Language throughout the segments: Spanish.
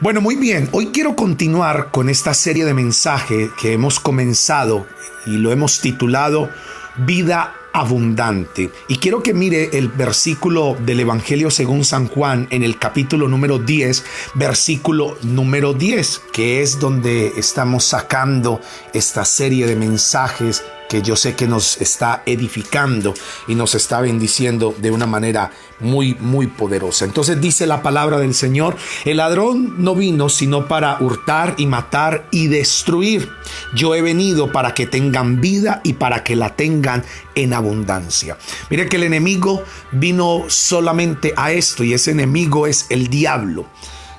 Bueno, muy bien. Hoy quiero continuar con esta serie de mensajes que hemos comenzado y lo hemos titulado Vida Abundante. Y quiero que mire el versículo del Evangelio según San Juan en el capítulo número 10, versículo número 10, que es donde estamos sacando esta serie de mensajes que yo sé que nos está edificando y nos está bendiciendo de una manera muy poderosa. Entonces dice la palabra del Señor: el ladrón no vino sino para hurtar y matar y destruir. Yo he venido para que tengan vida y para que la tengan en abundancia. Mire que el enemigo vino solamente a esto, y ese enemigo es el diablo,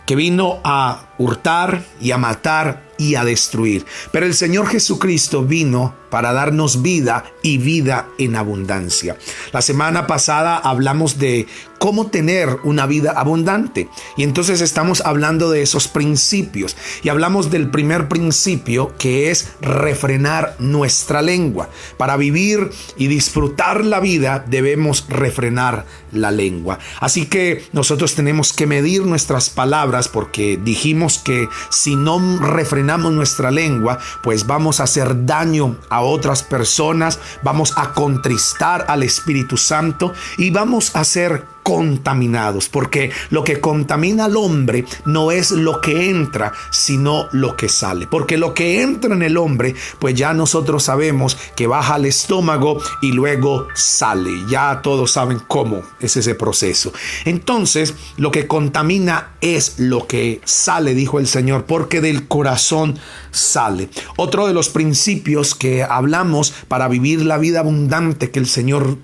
que vino a hurtar y a matar y a destruir. Pero el Señor Jesucristo vino para darnos vida y vida en abundancia. La semana pasada hablamos de cómo tener una vida abundante, y entonces estamos hablando de esos principios, y hablamos del primer principio, que es refrenar nuestra lengua. Para vivir y disfrutar la vida debemos refrenar la lengua. Así que nosotros tenemos que medir nuestras palabras, porque dijimos que si no refrenamos nuestra lengua, pues vamos a hacer daño a otras personas, vamos a contristar al Espíritu Santo y vamos a ser contaminados, porque lo que contamina al hombre no es lo que entra, sino lo que sale. Porque lo que entra en el hombre, pues ya nosotros sabemos que baja al estómago y luego sale. Ya todos saben cómo es ese proceso. Entonces, lo que contamina es lo que sale, dijo el Señor, porque del corazón sale. Otro de los principios que hablamos para vivir la vida abundante que el Señor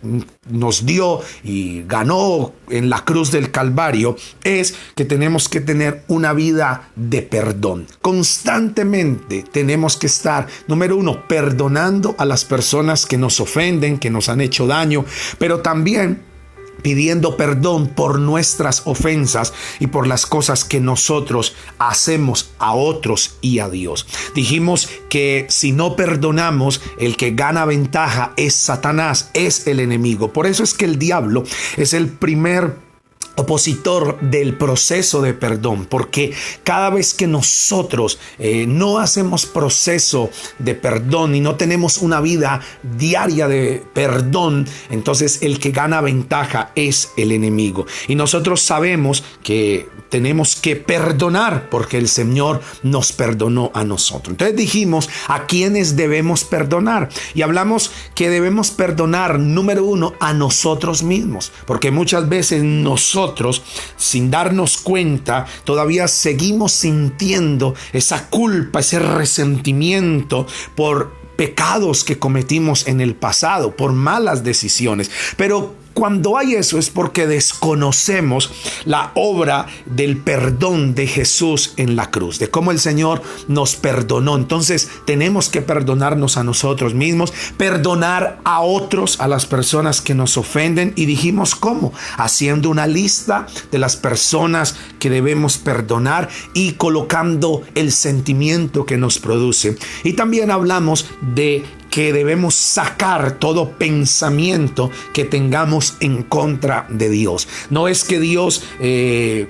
nos dio y ganó en la cruz del Calvario es que tenemos que tener una vida de perdón. Constantemente tenemos que estar, número uno, perdonando a las personas que nos ofenden, que nos han hecho daño, pero también pidiendo perdón por nuestras ofensas y por las cosas que nosotros hacemos a otros y a Dios. Dijimos que si no perdonamos, el que gana ventaja es Satanás, es el enemigo. Por eso es que el diablo es el primer opositor del proceso de perdón, porque cada vez que nosotros no hacemos proceso de perdón y no tenemos una vida diaria de perdón, entonces el que gana ventaja es el enemigo. Y nosotros sabemos que tenemos que perdonar porque el Señor nos perdonó a nosotros. Entonces dijimos a quiénes debemos perdonar, y hablamos que debemos perdonar, número uno, a nosotros mismos, porque muchas veces nosotros, sin darnos cuenta, todavía seguimos sintiendo esa culpa, ese resentimiento por pecados que cometimos en el pasado, por malas decisiones. Pero cuando hay eso es porque desconocemos la obra del perdón de Jesús en la cruz, de cómo el Señor nos perdonó. Entonces tenemos que perdonarnos a nosotros mismos, perdonar a otros, a las personas que nos ofenden. Y dijimos cómo: haciendo una lista de las personas que debemos perdonar y colocando el sentimiento que nos produce. Y también hablamos de que debemos sacar todo pensamiento que tengamos en contra de Dios. No es que Dios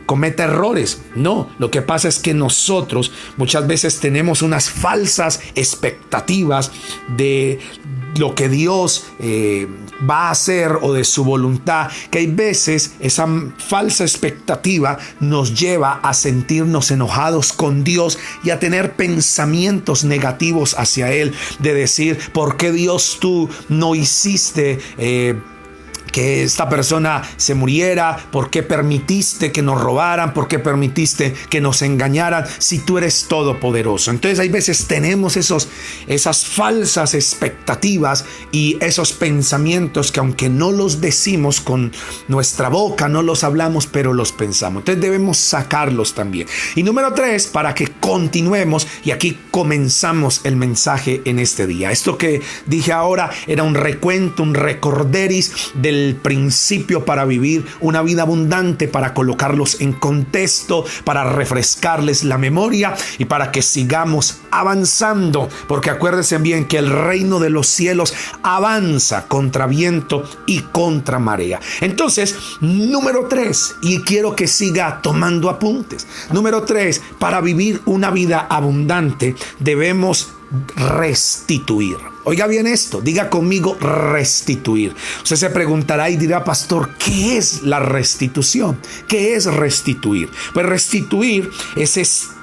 cometa errores, no. Lo que pasa es que nosotros muchas veces tenemos unas falsas expectativas de lo que Dios va a hacer o de su voluntad, que hay veces esa falsa expectativa nos lleva a sentirnos enojados con Dios y a tener pensamientos negativos hacia Él, de decir: ¿por qué Dios tú no hiciste que esta persona se muriera? ¿Por qué permitiste que nos robaran? ¿Por qué permitiste que nos engañaran si tú eres todopoderoso? Entonces hay veces tenemos esas falsas expectativas y esos pensamientos que, aunque no los decimos con nuestra boca, no los hablamos, pero los pensamos. Entonces debemos sacarlos también. Y número 3, para que continuemos, y aquí comenzamos el mensaje en este día. Esto que dije ahora era un recuento, un recorderis del el principio para vivir una vida abundante, para colocarlos en contexto, para refrescarles la memoria y para que sigamos avanzando, porque acuérdense bien que el reino de los cielos avanza contra viento y contra marea. Entonces, número 3, y quiero que siga tomando apuntes. Número 3, para vivir una vida abundante debemos restituir. Oiga bien esto, diga conmigo restituir. Usted se preguntará y dirá, pastor, ¿qué es la restitución? ¿Qué es restituir? Pues restituir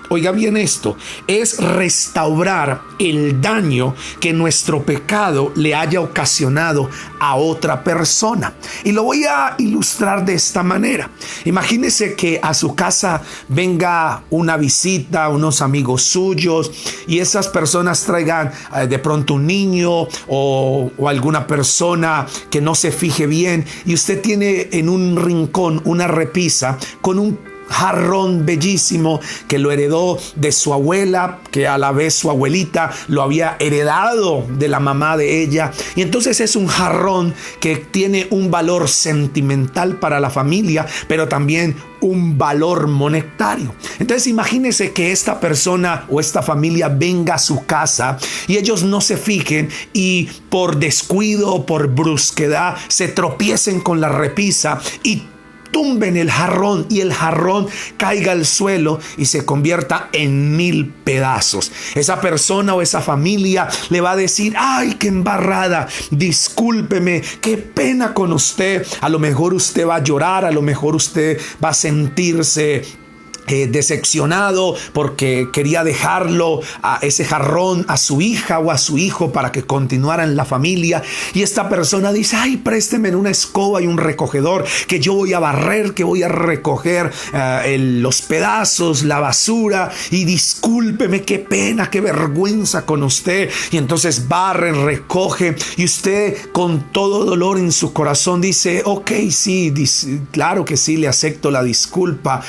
oiga bien esto, es restaurar el daño que nuestro pecado le haya ocasionado a otra persona. Y lo voy a ilustrar de esta manera. Imagínese que a su casa venga una visita, unos amigos suyos, y esas personas traigan de pronto un niño o alguna persona que no se fije bien, y usted tiene en un rincón una repisa con un jarrón bellísimo que lo heredó de su abuela, que a la vez su abuelita lo había heredado de la mamá de ella, y entonces es un jarrón que tiene un valor sentimental para la familia, pero también un valor monetario. Entonces imagínese que esta persona o esta familia venga a su casa y ellos no se fijen y por descuido o por brusquedad se tropiecen con la repisa y tumben el jarrón y el jarrón caiga al suelo y se convierta en 1000 pedazos. Esa persona o esa familia le va a decir, ay, qué embarrada, discúlpeme, qué pena con usted. A lo mejor usted va a llorar, a lo mejor usted va a sentirse decepcionado porque quería dejarlo a ese jarrón a su hija o a su hijo para que continuaran la familia, y esta persona dice, ay, présteme una escoba y un recogedor que yo voy a barrer, que voy a recoger los pedazos, la basura, y discúlpeme, qué pena, qué vergüenza con usted. Y entonces barre, recoge, y usted con todo dolor en su corazón dice, ok, sí, claro que sí, le acepto la disculpa,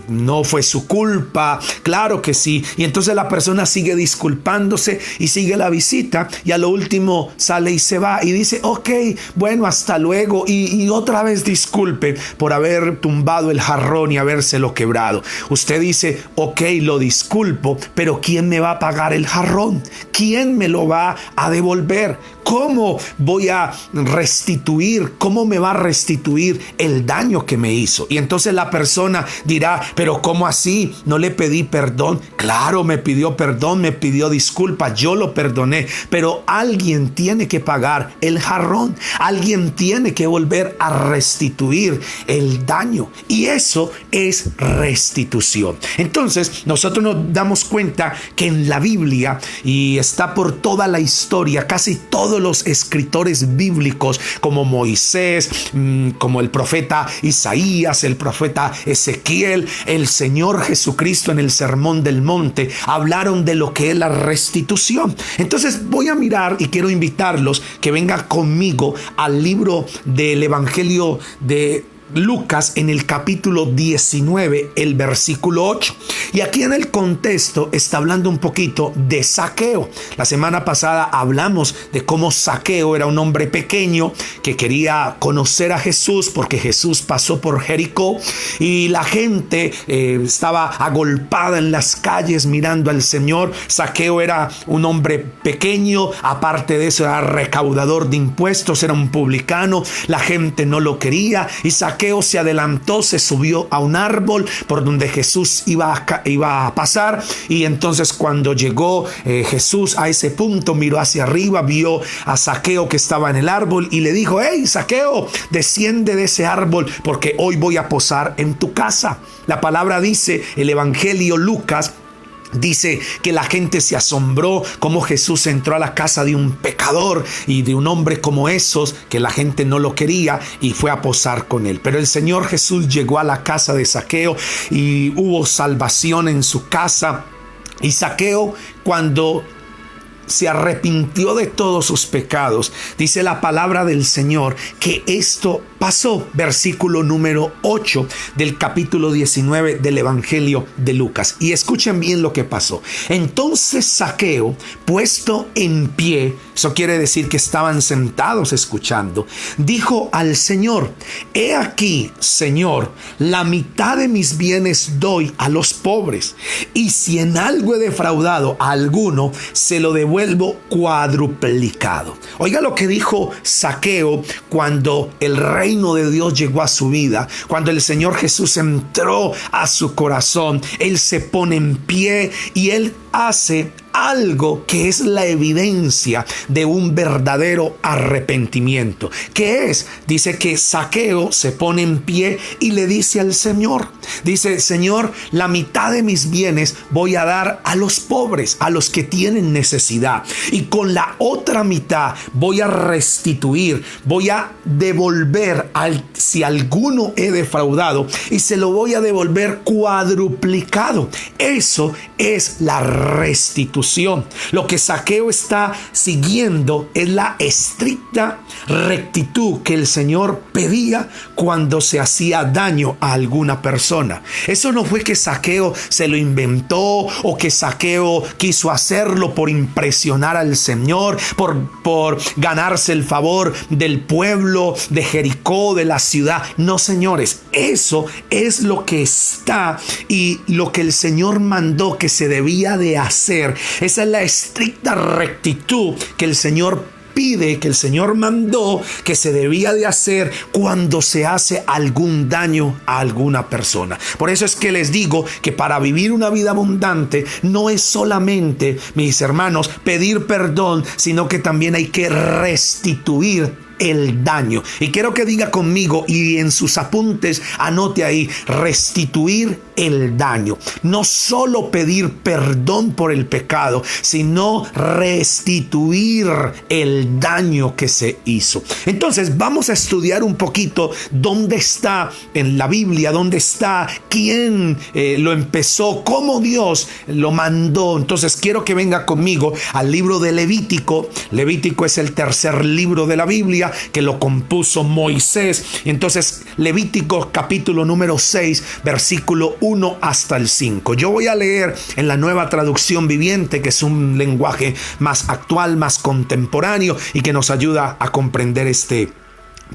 no fue su culpa, claro que sí. Y entonces la persona sigue disculpándose y sigue la visita, y a lo último sale y se va y dice, ok, bueno, hasta luego, y otra vez disculpe por haber tumbado el jarrón y habérselo quebrado. Usted dice, ok, lo disculpo, pero ¿quién me va a pagar el jarrón? ¿Quién me lo va a devolver? ¿Cómo voy a restituir? ¿Cómo me va a restituir el daño que me hizo? Y entonces la persona dirá, pero ¿cómo así? No le pedí perdón. Claro, me pidió perdón, me pidió disculpas, yo lo perdoné, pero alguien tiene que pagar el jarrón. Alguien tiene que volver a restituir el daño, y eso es restitución. Entonces nosotros nos damos cuenta que en la Biblia, y está por toda la historia, casi todos los escritores bíblicos como Moisés, como el profeta Isaías, el profeta Ezequiel, el Señor Jesucristo en el Sermón del Monte, hablaron de lo que es la restitución. Entonces voy a mirar y quiero invitarlos que vengan conmigo al libro del Evangelio de Lucas, en el capítulo 19, el versículo 8. Y aquí en el contexto está hablando un poquito de Zaqueo. La semana pasada hablamos de cómo Zaqueo era un hombre pequeño que quería conocer a Jesús porque Jesús pasó por Jericó, y la gente estaba agolpada en las calles mirando al Señor. Zaqueo era un hombre pequeño, aparte de eso era recaudador de impuestos, era un publicano, la gente no lo quería, y Zaqueo se adelantó, se subió a un árbol por donde Jesús iba a pasar, y entonces cuando llegó Jesús a ese punto, miró hacia arriba, vio a Zaqueo que estaba en el árbol y le dijo, hey Zaqueo, desciende de ese árbol porque hoy voy a posar en tu casa. La palabra dice, el Evangelio Lucas dice que la gente se asombró cómo Jesús entró a la casa de un pecador y de un hombre como esos, que la gente no lo quería, y fue a posar con él. Pero el Señor Jesús llegó a la casa de Zaqueo y hubo salvación en su casa. Y Zaqueo, cuando se arrepintió de todos sus pecados, dice la palabra del Señor que esto pasó. Versículo número 8 del capítulo 19 del Evangelio de Lucas. Y escuchen bien lo que pasó. Entonces Zaqueo, puesto en pie, eso quiere decir que estaban sentados escuchando, dijo al Señor: he aquí, Señor, la mitad de mis bienes doy a los pobres, y si en algo he defraudado a alguno, se lo devuelvo cuadruplicado. Oiga lo que dijo Zaqueo cuando el reino de Dios llegó a su vida, cuando el Señor Jesús entró a su corazón. Él se pone en pie y él hace algo que es la evidencia de un verdadero arrepentimiento. ¿Qué es? Dice que Zaqueo se pone en pie y le dice al Señor, dice: Señor, la mitad de mis bienes voy a dar a los pobres, a los que tienen necesidad, y con la otra mitad voy a restituir, voy a devolver si alguno he defraudado, y se lo voy a devolver cuadruplicado. Eso es la restitución. Lo que Zaqueo está siguiendo es la estricta rectitud que el Señor pedía cuando se hacía daño a alguna persona. Eso no fue que Zaqueo se lo inventó, o que Zaqueo quiso hacerlo por impresionar al Señor, por ganarse el favor del pueblo de Jericó, de la ciudad. No, señores, eso es lo que está y lo que el Señor mandó que se debía de hacer. Esa es la estricta rectitud que el Señor pide, que el Señor mandó que se debía de hacer cuando se hace algún daño a alguna persona. Por eso es que les digo que para vivir una vida abundante no es solamente, mis hermanos, pedir perdón, sino que también hay que restituir el daño. Y quiero que diga conmigo y en sus apuntes anote ahí: restituir el daño. No solo pedir perdón por el pecado, sino restituir el daño que se hizo. Entonces vamos a estudiar un poquito dónde está en la Biblia, dónde está, quién lo empezó, cómo Dios lo mandó. Entonces quiero que venga conmigo al libro de Levítico. Levítico es el tercer libro de la Biblia, que lo compuso Moisés. Entonces, Levítico capítulo número 6, versículo 1 hasta el 5. Yo voy a leer en la Nueva Traducción Viviente, que es un lenguaje más actual, más contemporáneo, y que nos ayuda a comprender este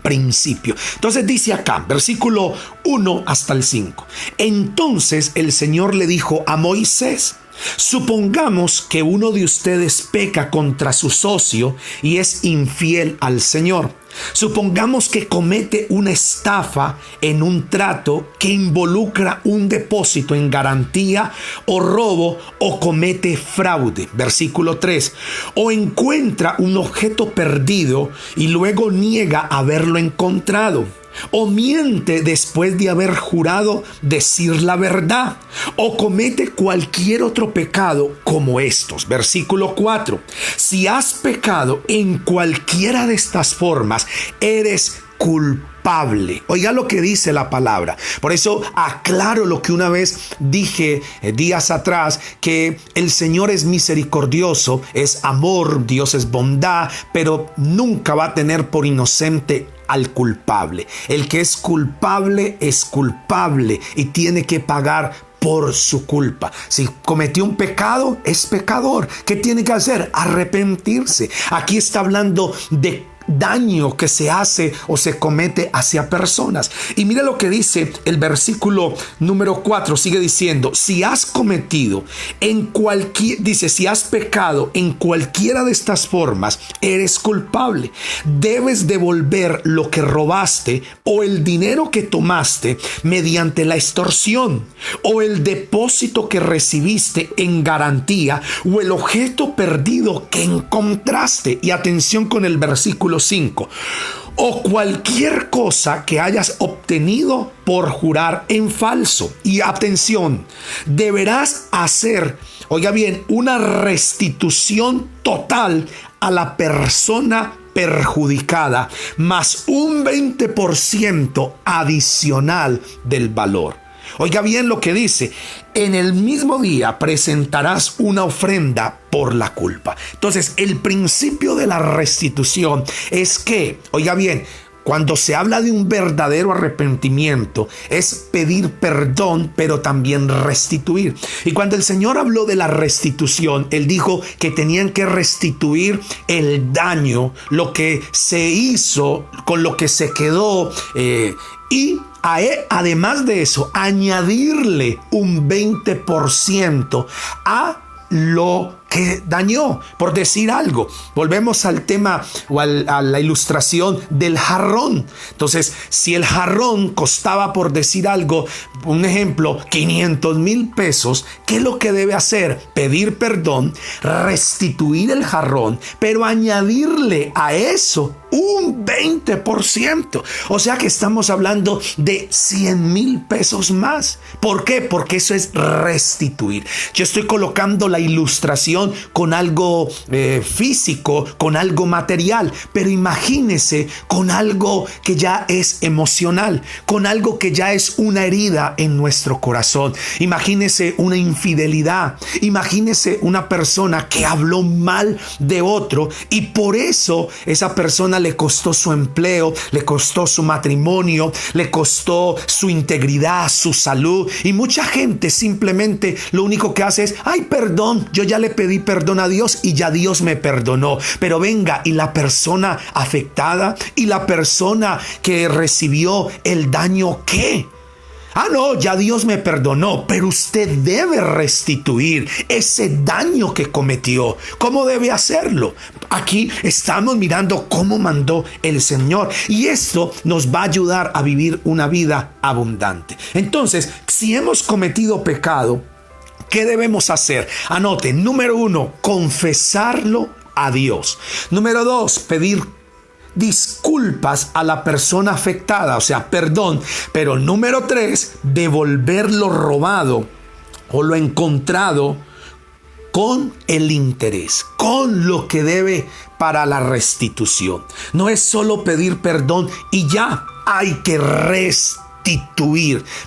principio. Entonces dice acá, versículo 1 hasta el 5. Entonces el Señor le dijo a Moisés: supongamos que uno de ustedes peca contra su socio y es infiel al Señor. Supongamos que comete una estafa en un trato que involucra un depósito en garantía o robo, o comete fraude. Versículo 3. O encuentra un objeto perdido y luego niega haberlo encontrado. O miente después de haber jurado decir la verdad, o comete cualquier otro pecado como estos. Versículo 4. Si has pecado en cualquiera de estas formas, eres culpable. Oiga lo que dice la palabra. Por eso aclaro lo que una vez dije días atrás, que el Señor es misericordioso, es amor, Dios es bondad, pero nunca va a tener por inocente al culpable. El que es culpable y tiene que pagar por su culpa. Si cometió un pecado, es pecador. ¿Qué tiene que hacer? Arrepentirse. Aquí está hablando de daño que se hace o se comete hacia personas. Y mira lo que dice el versículo número 4, sigue diciendo: si has cometido si has pecado en cualquiera de estas formas, eres culpable. Debes devolver lo que robaste, o el dinero que tomaste mediante la extorsión, o el depósito que recibiste en garantía, o el objeto perdido que encontraste. Y atención con el versículo 5. O cualquier cosa que hayas obtenido por jurar en falso. Y atención, deberás hacer, oiga bien, una restitución total a la persona perjudicada, más un 20% adicional del valor. Oiga bien lo que dice: en el mismo día presentarás una ofrenda por la culpa. Entonces, el principio de la restitución es que, oiga bien, cuando se habla de un verdadero arrepentimiento, es pedir perdón, pero también restituir. Y cuando el Señor habló de la restitución, Él dijo que tenían que restituir el daño, lo que se hizo, con lo que se quedó, y además de eso, añadirle un 20% a lo que dañó. Por decir algo, volvemos al tema o a la ilustración del jarrón. Entonces, si el jarrón costaba, por decir algo, un ejemplo, 500,000 pesos, ¿qué es lo que debe hacer? Pedir perdón, restituir el jarrón, pero añadirle a eso un 20%. O sea que estamos hablando de 100,000 pesos más. ¿Por qué? Porque eso es restituir. Yo estoy colocando la ilustración con algo físico, con algo material, pero imagínese con algo que ya es emocional, con algo que ya es una herida en nuestro corazón. Imagínese una infidelidad, imagínese una persona que habló mal de otro y por eso esa persona le costó su empleo, le costó su matrimonio, le costó su integridad, su salud, y mucha gente simplemente lo único que hace es: ay, perdón, yo ya le pedí perdón a Dios y ya Dios me perdonó. Pero venga, y la persona afectada y la persona que recibió el daño, ¿qué? Ah, no, ya Dios me perdonó, pero usted debe restituir ese daño que cometió. ¿Cómo debe hacerlo? Aquí estamos mirando cómo mandó el Señor, y esto nos va a ayudar a vivir una vida abundante. Entonces, si hemos cometido pecado, ¿qué debemos hacer? Anoten: número 1, confesarlo a Dios. Número 2, pedir disculpas a la persona afectada, o sea, perdón. Pero número 3, devolver lo robado o lo encontrado con el interés, con lo que debe para la restitución. No es solo pedir perdón y ya, hay que restituir.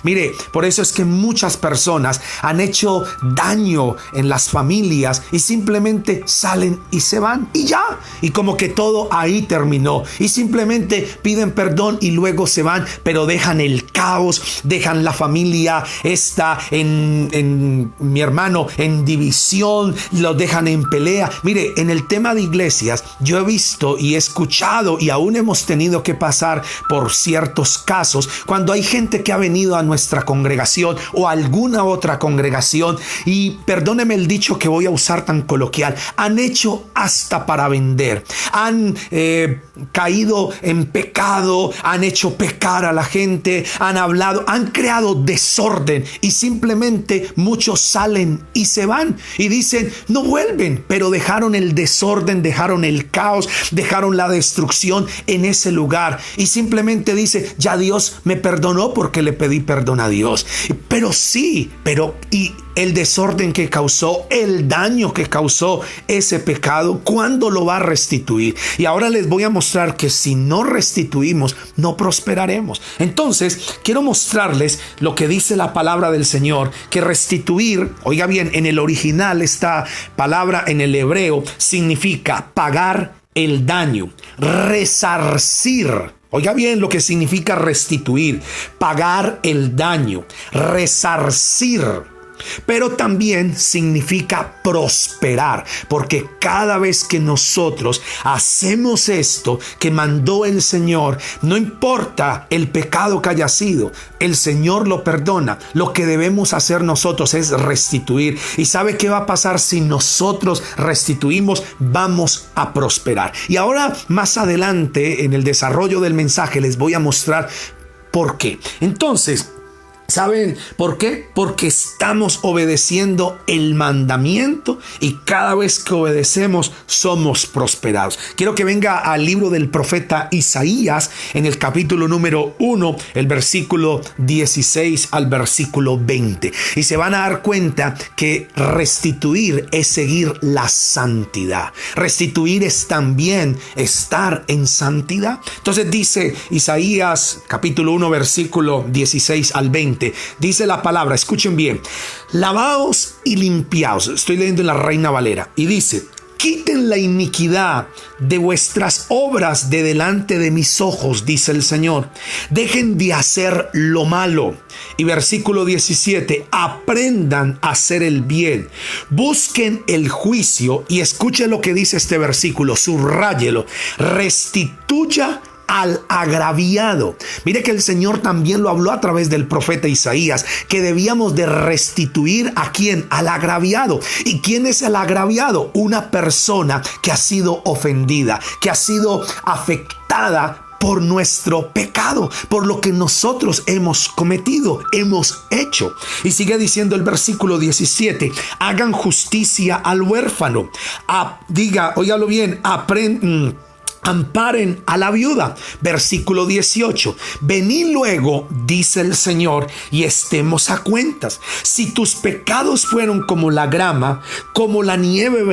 Mire, por eso es que muchas personas han hecho daño en las familias y simplemente salen y se van y ya, y como que todo ahí terminó, y simplemente piden perdón y luego se van, pero dejan el caos, dejan la familia mi hermano, en división, lo dejan en pelea. Mire, en el tema de iglesias, yo he visto y he escuchado, y aún hemos tenido que pasar por ciertos casos cuando hay gente que ha venido a nuestra congregación o a alguna otra congregación, y perdóneme el dicho que voy a usar tan coloquial, han hecho hasta para vender, han caído en pecado, han hecho pecar a la gente, han hablado, han creado desorden, y simplemente muchos salen y se van y dicen: no vuelven, pero dejaron el desorden, dejaron el caos, dejaron la destrucción en ese lugar, y simplemente dice: ya Dios me perdonó porque le pedí perdón a Dios. Pero sí, y el desorden que causó, el daño que causó ese pecado, ¿cuándo lo va a restituir? Y ahora les voy a mostrar que si no restituimos, no prosperaremos. Entonces, quiero mostrarles lo que dice la palabra del Señor, que restituir, oiga bien, en el original esta palabra en el hebreo significa pagar el daño, resarcir. Oiga bien lo que significa restituir: pagar el daño, resarcir. Pero también significa prosperar, porque cada vez que nosotros hacemos esto que mandó el Señor, no importa el pecado que haya sido, el Señor lo perdona. Lo que debemos hacer nosotros es restituir. ¿Y sabe qué va a pasar si nosotros restituimos? Vamos a prosperar. Y ahora, más adelante, en el desarrollo del mensaje, les voy a mostrar por qué. Entonces, ¿saben por qué? Porque estamos obedeciendo el mandamiento, y cada vez que obedecemos somos prosperados. Quiero que venga al libro del profeta Isaías, en el capítulo número 1, el versículo 16 al versículo 20. Y se van a dar cuenta que restituir es seguir la santidad. Restituir es también estar en santidad. Entonces dice Isaías capítulo 1, versículo 16 al 20. siguiente. Dice la palabra, escuchen bien: lavaos y limpiaos. Estoy leyendo en la Reina Valera. Y dice: quiten la iniquidad de vuestras obras de delante de mis ojos, dice el Señor. Dejen de hacer lo malo. Y versículo 17, aprendan a hacer el bien. Busquen el juicio. Y escuche lo que dice este versículo, subráyelo. Restituya al agraviado. Mire que el Señor también lo habló a través del profeta Isaías, que debíamos de restituir ¿a quién? Al agraviado. ¿Y quién es el agraviado? Una persona que ha sido ofendida, que ha sido afectada por nuestro pecado, por lo que nosotros hemos cometido, hemos hecho. Y sigue diciendo el versículo 17, hagan justicia al huérfano. Óigalo bien, amparen a la viuda. Versículo 18, venid luego, dice el Señor, y estemos a cuentas. Si tus pecados fueron como la grama, como la nieve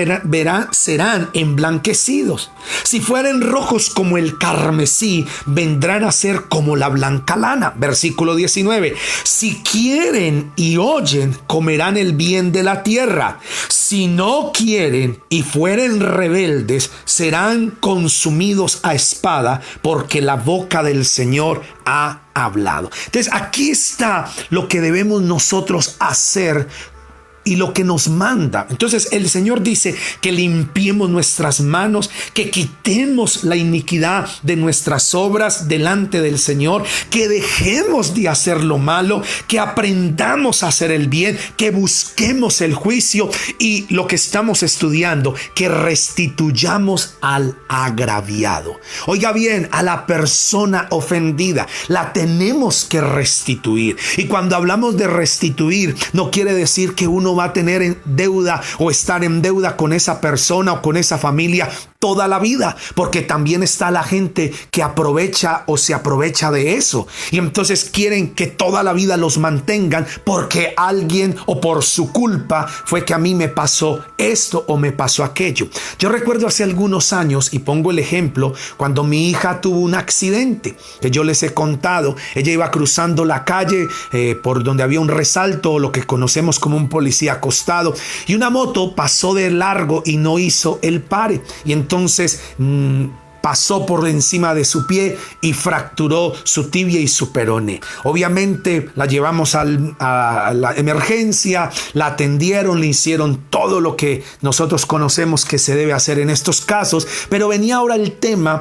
serán emblanquecidos. Si fueren rojos como el carmesí, vendrán a ser como la blanca lana. Versículo 19, si quieren y oyen, comerán el bien de la tierra. Si no quieren y fueren rebeldes, serán consumidos a espada, porque la boca del Señor ha hablado. Entonces aquí está lo que debemos nosotros hacer y lo que nos manda. Entonces el Señor dice que limpiemos nuestras manos, que quitemos la iniquidad de nuestras obras delante del Señor, que dejemos de hacer lo malo, que aprendamos a hacer el bien, que busquemos el juicio y lo que estamos estudiando, que restituyamos al agraviado. Oiga bien, a la persona ofendida la tenemos que restituir. Y cuando hablamos de restituir, no quiere decir que uno va a tener en deuda o estar en deuda con esa persona o con esa familia toda la vida, porque también está la gente que aprovecha o se aprovecha de eso, y entonces quieren que toda la vida los mantengan porque alguien o por su culpa fue que a mí me pasó esto o me pasó aquello. Yo recuerdo hace algunos años, y pongo el ejemplo, cuando mi hija tuvo un accidente que yo les he contado. Ella iba cruzando la calle por donde había un resalto, o lo que conocemos como un policía acostado, y una moto pasó de largo y no hizo el pare, y entonces pasó por encima de su pie y fracturó su tibia y su peroné. Obviamente la llevamos a la emergencia, la atendieron, le hicieron todo lo que nosotros conocemos que se debe hacer en estos casos, pero venía ahora el tema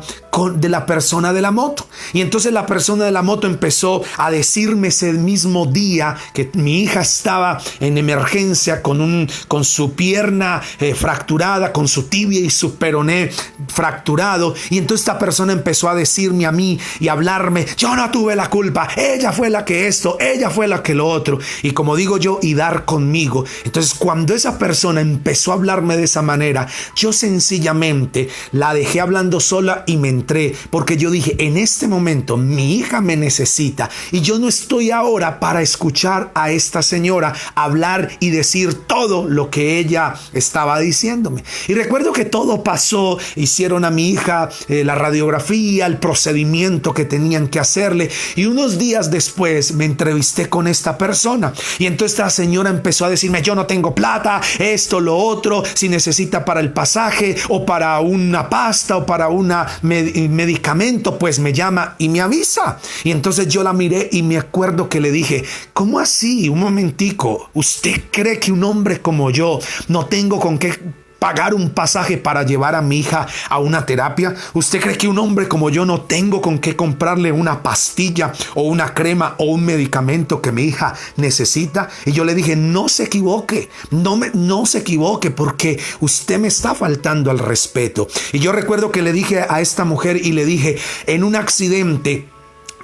de la persona de la moto. Y entonces la persona de la moto empezó a decirme ese mismo día que mi hija estaba en emergencia con su pierna fracturada, con su tibia y su peroné fracturado. Y entonces esta persona empezó a decirme a mí y a hablarme: yo no tuve la culpa, ella fue la que esto, ella fue la que lo otro. Y como digo yo, y dar conmigo. Entonces cuando esa persona empezó a hablarme de esa manera, yo sencillamente la dejé hablando sola y me entré, porque yo dije: en este momento mi hija me necesita, y yo no estoy ahora para escuchar a esta señora hablar y decir todo lo que ella estaba diciéndome. Y recuerdo que todo pasó, hicieron a mi hija la radiografía, el procedimiento que tenían que hacerle, y unos días después me entrevisté con esta persona, y entonces esta señora empezó a decirme: yo no tengo plata, esto, lo otro, si necesita para el pasaje o para una pasta o para una medicamento, pues me llama y me avisa. Y entonces yo la miré y me acuerdo que le dije: ¿cómo así? Un momentico, ¿usted cree que un hombre como yo no tengo con qué pagar un pasaje para llevar a mi hija a una terapia? ¿Usted cree que un hombre como yo no tengo con qué comprarle una pastilla o una crema o un medicamento que mi hija necesita? Y yo le dije: no se equivoque, no se equivoque, porque usted me está faltando al respeto. Y yo recuerdo que le dije a esta mujer y le dije: en un accidente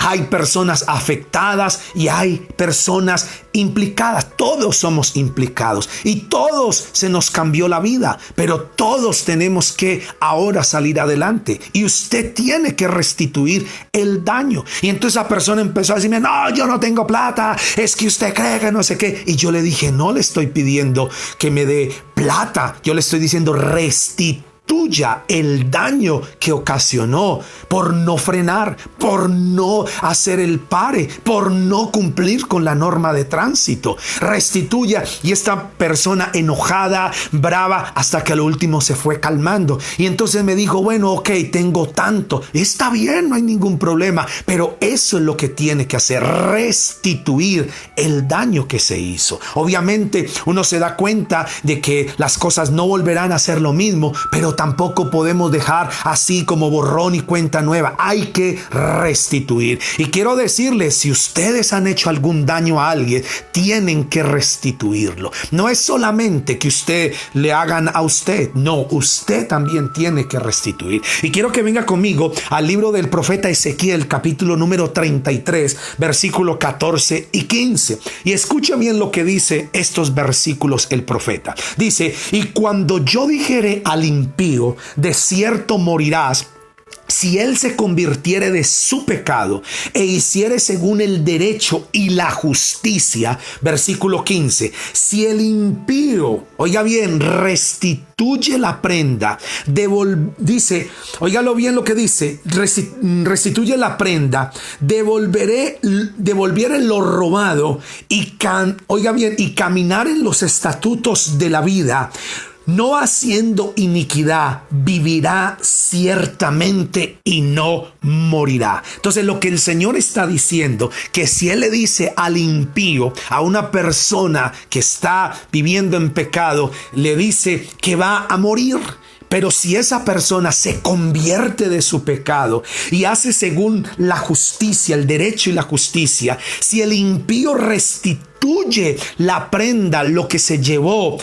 hay personas afectadas y hay personas implicadas. Todos somos implicados y todos se nos cambió la vida, pero todos tenemos que ahora salir adelante, y usted tiene que restituir el daño. Y entonces esa persona empezó a decirme: no, yo no tengo plata, es que usted cree que no sé qué. Y yo le dije: no le estoy pidiendo que me dé plata, yo le estoy diciendo: restituir restituya el daño que ocasionó por no frenar, por no hacer el pare, por no cumplir con la norma de tránsito. Restituya. Y esta persona enojada, brava, hasta que al último se fue calmando. Y entonces me dijo, bueno, ok, tengo tanto. Está bien, no hay ningún problema. Pero eso es lo que tiene que hacer, restituir el daño que se hizo. Obviamente uno se da cuenta de que las cosas no volverán a ser lo mismo, pero tampoco podemos dejar así como borrón y cuenta nueva. Hay que restituir. Y quiero decirles, si ustedes han hecho algún daño a alguien, tienen que restituirlo. No es solamente que usted le hagan a usted, no, usted también tiene que restituir. Y quiero que venga conmigo al libro del profeta Ezequiel, capítulo número 33, versículo 14 y 15. Y escucha bien lo que dice estos versículos el profeta. Dice, y cuando yo dijere al impío, de cierto morirás, si él se convirtiere de su pecado e hiciere según el derecho y la justicia, versículo 15, si el impío, oiga bien, restituye la prenda, dice, óigalo bien lo que dice, restituye la prenda, devolviere lo robado y oiga bien, y caminar en los estatutos de la vida, no haciendo iniquidad, vivirá ciertamente y no morirá. Entonces lo que el Señor está diciendo, que si Él le dice al impío, a una persona que está viviendo en pecado, le dice que va a morir. Pero si esa persona se convierte de su pecado y hace según la justicia, el derecho y la justicia, si el impío restituye la prenda, lo que se llevó,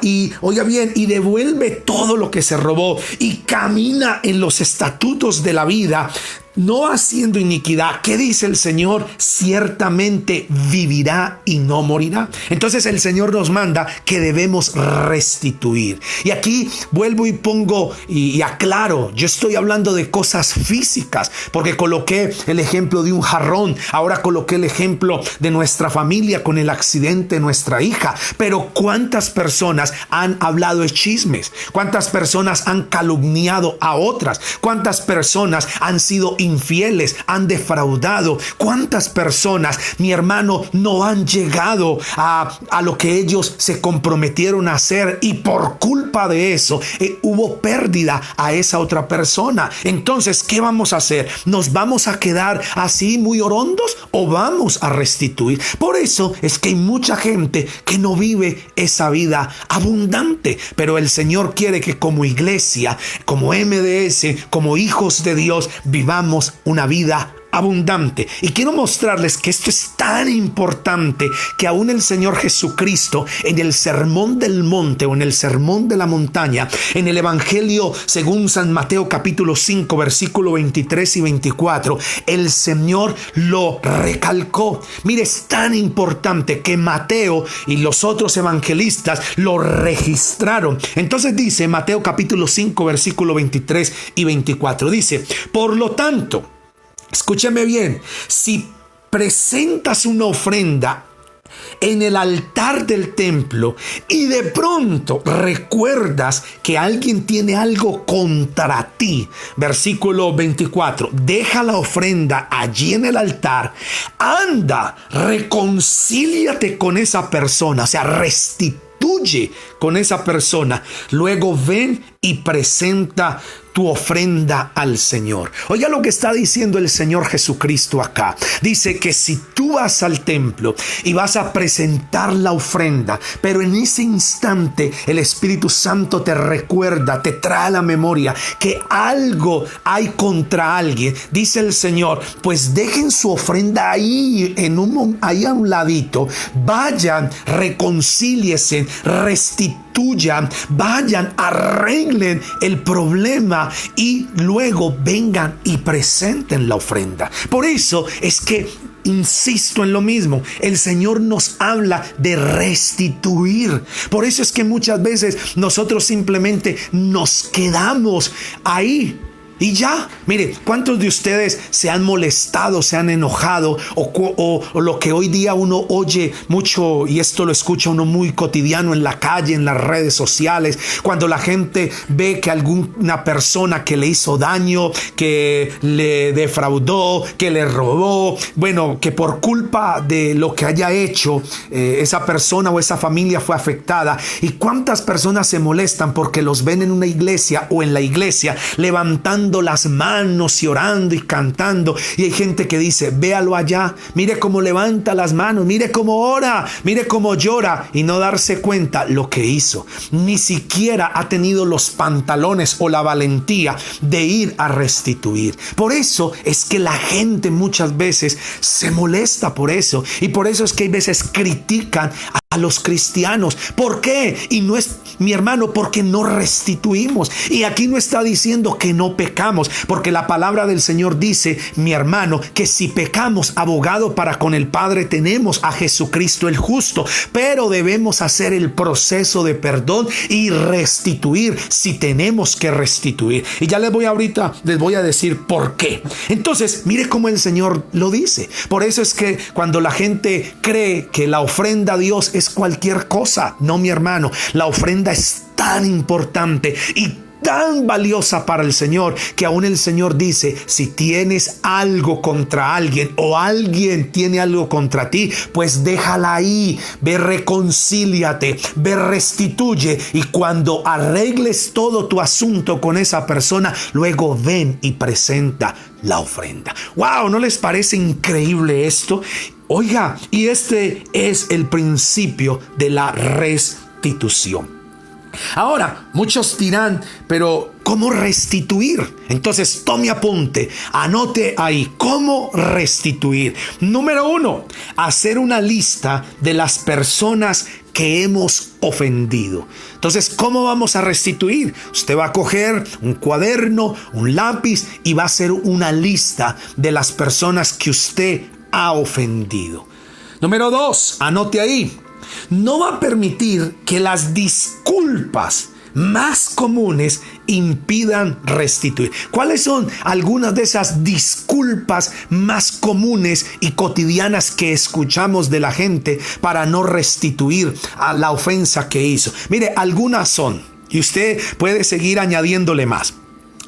y oiga bien, y devuelve todo lo que se robó y camina en los estatutos de la vida, no haciendo iniquidad, ¿qué dice el Señor? Ciertamente vivirá y no morirá. Entonces el Señor nos manda que debemos restituir. Y aquí vuelvo y pongo y aclaro, yo estoy hablando de cosas físicas, porque coloqué el ejemplo de un jarrón, ahora coloqué el ejemplo de nuestra familia con el accidente de nuestra hija. Pero ¿cuántas personas han hablado de chismes? ¿Cuántas personas han calumniado a otras? ¿Cuántas personas han sido infieles, han defraudado? ¿Cuántas personas, mi hermano, no han llegado a lo que ellos se comprometieron a hacer, y por culpa de eso hubo pérdida a esa otra persona? Entonces, ¿qué vamos a hacer? ¿Nos vamos a quedar así muy orondos o vamos a restituir? Por eso es que hay mucha gente que no vive esa vida abundante, pero el Señor quiere que como iglesia, como MDS, como hijos de Dios, vivamos una vida abundante. Y quiero mostrarles que esto es tan importante que aún el Señor Jesucristo, en el sermón del monte o en el sermón de la montaña, en el evangelio según San Mateo capítulo 5 versículo 23 y 24, el Señor lo recalcó. Mire, es tan importante que Mateo y los otros evangelistas lo registraron. Entonces dice Mateo capítulo 5 versículo 23 y 24, dice, por lo tanto, escúcheme bien, si presentas una ofrenda en el altar del templo y de pronto recuerdas que alguien tiene algo contra ti, versículo 24, deja la ofrenda allí en el altar, anda, reconcíliate con esa persona, o sea, restituye con esa persona, luego ven y presenta tu ofrenda al Señor. Oiga lo que está diciendo el Señor Jesucristo acá. Dice que si tú vas al templo y vas a presentar la ofrenda, pero en ese instante el Espíritu Santo te recuerda, te trae a la memoria que algo hay contra alguien, dice el Señor, pues dejen su ofrenda ahí, ahí a un ladito, vayan, reconcíliesen, restituyan, vayan, arreglen el problema y luego vengan y presenten la ofrenda. Por eso es que insisto en lo mismo, el Señor nos habla de restituir. Por eso es que muchas veces nosotros simplemente nos quedamos ahí Y ya, mire, ¿cuántos de ustedes se han molestado, se han enojado o lo que hoy día uno oye mucho, y esto lo escucha uno muy cotidiano en la calle, en las redes sociales, cuando la gente ve que alguna persona que le hizo daño, que le defraudó, que le robó, bueno, que por culpa de lo que haya hecho, esa persona o esa familia fue afectada? ¿Y cuántas personas se molestan porque los ven en una iglesia o en la iglesia levantando las manos y orando y cantando? Y hay gente que dice: véalo allá, mire cómo levanta las manos, mire cómo ora, mire cómo llora, y no darse cuenta lo que hizo. Ni siquiera ha tenido los pantalones o la valentía de ir a restituir. Por eso es que la gente muchas veces se molesta por eso, y por eso es que hay veces critican a los cristianos. ¿Por qué? Y no es, mi hermano, porque no restituimos. Y aquí no está diciendo que no pecamos, porque la palabra del Señor dice, mi hermano, que si pecamos, abogado para con el Padre tenemos a Jesucristo el justo. Pero debemos hacer el proceso de perdón y restituir si tenemos que restituir. Y ya les voy a decir por qué. Entonces, mire cómo el Señor lo dice. Por eso es que cuando la gente cree que la ofrenda a Dios es cualquier cosa, no, mi hermano, la ofrenda es tan importante y tan valiosa para el Señor, que aún el Señor dice: si tienes algo contra alguien o alguien tiene algo contra ti, pues déjala ahí, ve, reconcíliate, ve, restituye, y cuando arregles todo tu asunto con esa persona, luego ven y presenta la ofrenda. ¡Wow! ¿No les parece increíble esto? Oiga, y este es el principio de la restitución. Ahora, muchos dirán: pero ¿cómo restituir? Entonces tome apunte, anote ahí, ¿cómo restituir? Número 1, hacer una lista de las personas que hemos ofendido. Entonces, ¿cómo vamos a restituir? Usted va a coger un cuaderno, un lápiz, y va a hacer una lista de las personas que usted ha ofendido. Número 2, anote ahí. No va a permitir que las disculpas más comunes impidan restituir. ¿Cuáles son algunas de esas disculpas más comunes y cotidianas que escuchamos de la gente para no restituir a la ofensa que hizo? Mire, algunas son, y usted puede seguir añadiéndole más.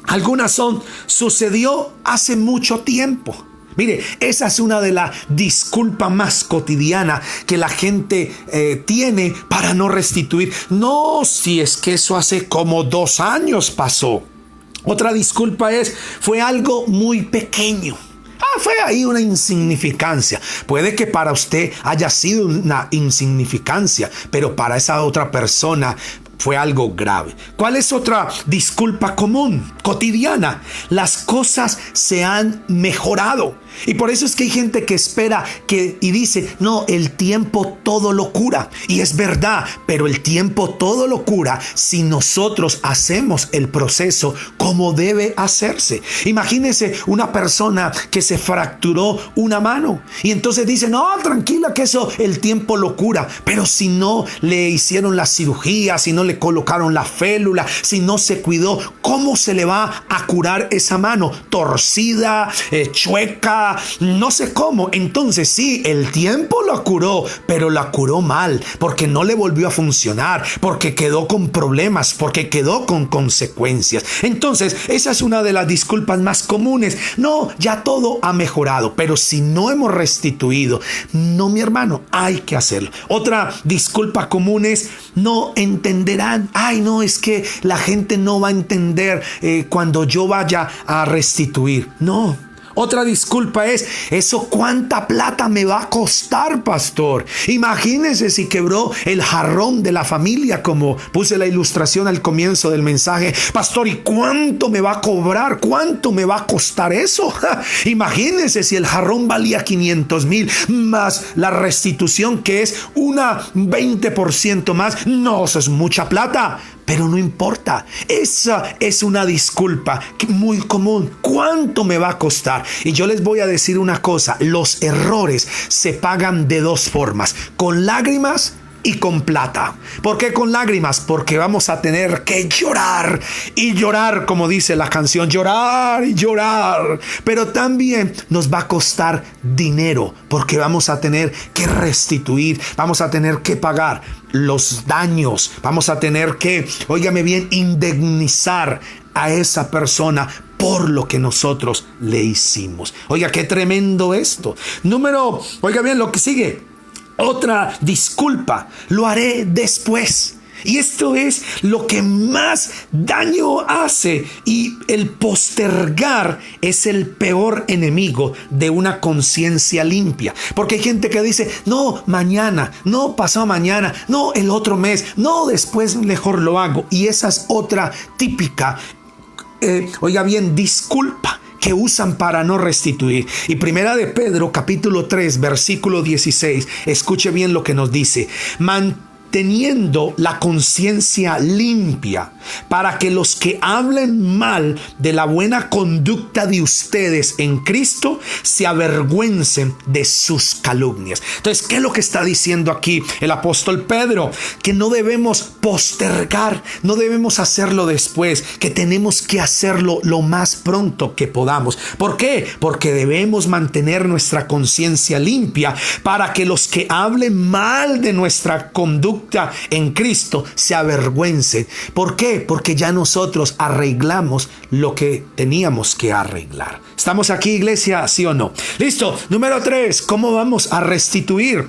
Algunas son: sucedió hace mucho tiempo. Mire, esa es una de las disculpas más cotidianas que la gente tiene para no restituir. No, si es que eso hace como 2 años pasó. Otra disculpa es: fue algo muy pequeño. Fue ahí una insignificancia. Puede que para usted haya sido una insignificancia, pero para esa otra persona fue algo grave. ¿Cuál es otra disculpa común, cotidiana? Las cosas se han mejorado. Y por eso es que hay gente que espera y dice: no, el tiempo todo lo cura. Y es verdad, pero el tiempo todo lo cura si nosotros hacemos el proceso como debe hacerse. Imagínese una persona que se fracturó una mano y entonces dice: no, tranquila, que eso el tiempo lo cura. Pero si no le hicieron la cirugía, si no le colocaron la félula, si no se cuidó, ¿cómo se le va a curar esa mano? Torcida, chueca, no sé cómo. Entonces sí, el tiempo lo curó, pero la curó mal, porque no le volvió a funcionar, porque quedó con problemas, porque quedó con consecuencias. Entonces esa es una de las disculpas más comunes. No, ya todo ha mejorado, pero si no hemos restituido, no, mi hermano, hay que hacerlo. Otra disculpa común es: no entenderán. Ay, no, es que la gente no va a entender cuando yo vaya a restituir. No. Otra disculpa es: ¿eso cuánta plata me va a costar, pastor? Imagínese si quebró el jarrón de la familia, como puse la ilustración al comienzo del mensaje. Pastor, ¿y cuánto me va a cobrar? ¿Cuánto me va a costar eso? Imagínese si el jarrón valía 500,000 más la restitución, que es una 20% más. No, eso es mucha plata. Pero no importa, esa es una disculpa muy común. ¿Cuánto me va a costar? Y yo les voy a decir una cosa: los errores se pagan de 2 formas: con lágrimas y con plata. ¿Por qué con lágrimas? Porque vamos a tener que llorar y llorar, como dice la canción, llorar y llorar. Pero también nos va a costar dinero, porque vamos a tener que restituir, vamos a tener que pagar los daños, vamos a tener que, óigame bien, indemnizar a esa persona por lo que nosotros le hicimos. Oiga, qué tremendo esto. Oiga bien lo que sigue. Otra disculpa, lo haré después. Y esto es lo que más daño hace. Y el postergar es el peor enemigo de una conciencia limpia. Porque hay gente que dice, no, mañana, no, pasado mañana, no, el otro mes, no, después mejor lo hago. Y esa es otra típica, oiga bien, disculpa que usan para no restituir. Y primera de Pedro, capítulo 3, versículo 16, escuche bien lo que nos dice: manteniendo la conciencia limpia, para que los que hablen mal de la buena conducta de ustedes en Cristo se avergüencen de sus calumnias. Entonces, ¿qué es lo que está diciendo aquí el apóstol Pedro? Que no debemos postergar, no debemos hacerlo después, que tenemos que hacerlo lo más pronto que podamos. ¿Por qué? Porque debemos mantener nuestra conciencia limpia para que los que hablen mal de nuestra conducta en Cristo se avergüencen. ¿Por qué? Porque ya nosotros arreglamos lo que teníamos que arreglar. ¿Estamos aquí, iglesia? ¿Sí o no? Listo. Número 3. ¿Cómo vamos a restituir?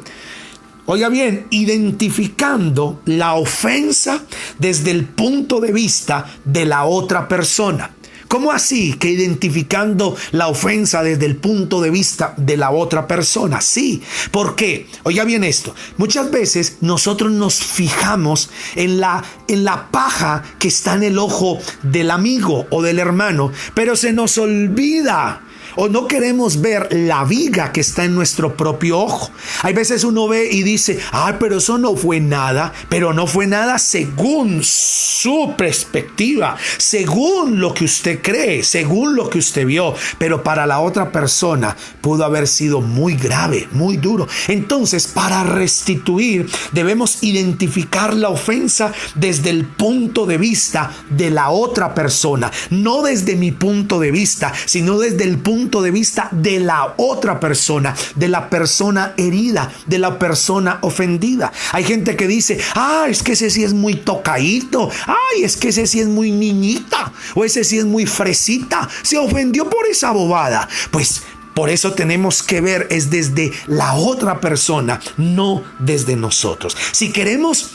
Oiga bien, identificando la ofensa desde el punto de vista de la otra persona. ¿Cómo así que identificando la ofensa desde el punto de vista de la otra persona? Sí, ¿por qué? Oiga bien esto, muchas veces nosotros nos fijamos en la paja que está en el ojo del amigo o del hermano, pero se nos olvida o no queremos ver la viga que está en nuestro propio ojo. Hay veces uno ve y dice, pero eso no fue nada, pero no fue nada según su perspectiva, según lo que usted cree, según lo que usted vio, pero para la otra persona pudo haber sido muy grave, muy duro. Entonces, para restituir, debemos identificar la ofensa desde el punto de vista de la otra persona, no desde mi punto de vista, sino desde el punto de vista de la otra persona, de la persona herida, de la persona ofendida. Hay gente que dice, es que ese sí es muy tocadito, es que ese sí es muy niñita, o ese sí es muy fresita, se ofendió por esa bobada. Pues por eso tenemos que ver es desde la otra persona, no desde nosotros. Si queremos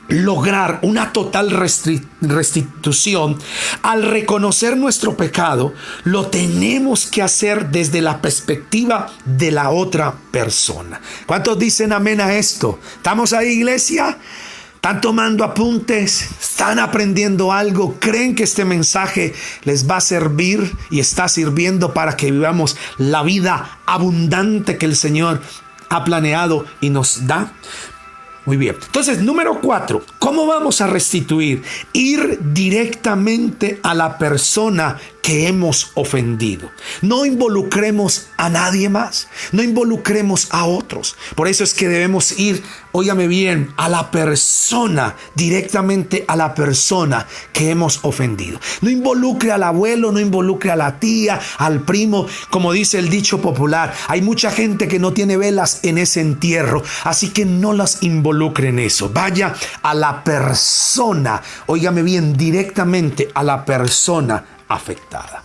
lograr una total restitución, al reconocer nuestro pecado, lo tenemos que hacer desde la perspectiva de la otra persona. ¿Cuántos dicen amén a esto? ¿Estamos ahí, iglesia? ¿Están tomando apuntes? ¿Están aprendiendo algo? ¿Creen que este mensaje les va a servir y está sirviendo para que vivamos la vida abundante que el Señor ha planeado y nos da? Muy bien. Entonces, número 4, ¿cómo vamos a restituir? Ir directamente a la persona que hemos ofendido. No involucremos a nadie más. No involucremos a otros. Por eso es que debemos ir, óigame bien, a la persona, directamente a la persona que hemos ofendido. No involucre al abuelo, no involucre a la tía, al primo. Como dice el dicho popular, hay mucha gente que no tiene velas en ese entierro, así que no las involucre en eso. Vaya a la persona, óigame bien, directamente a la persona afectada.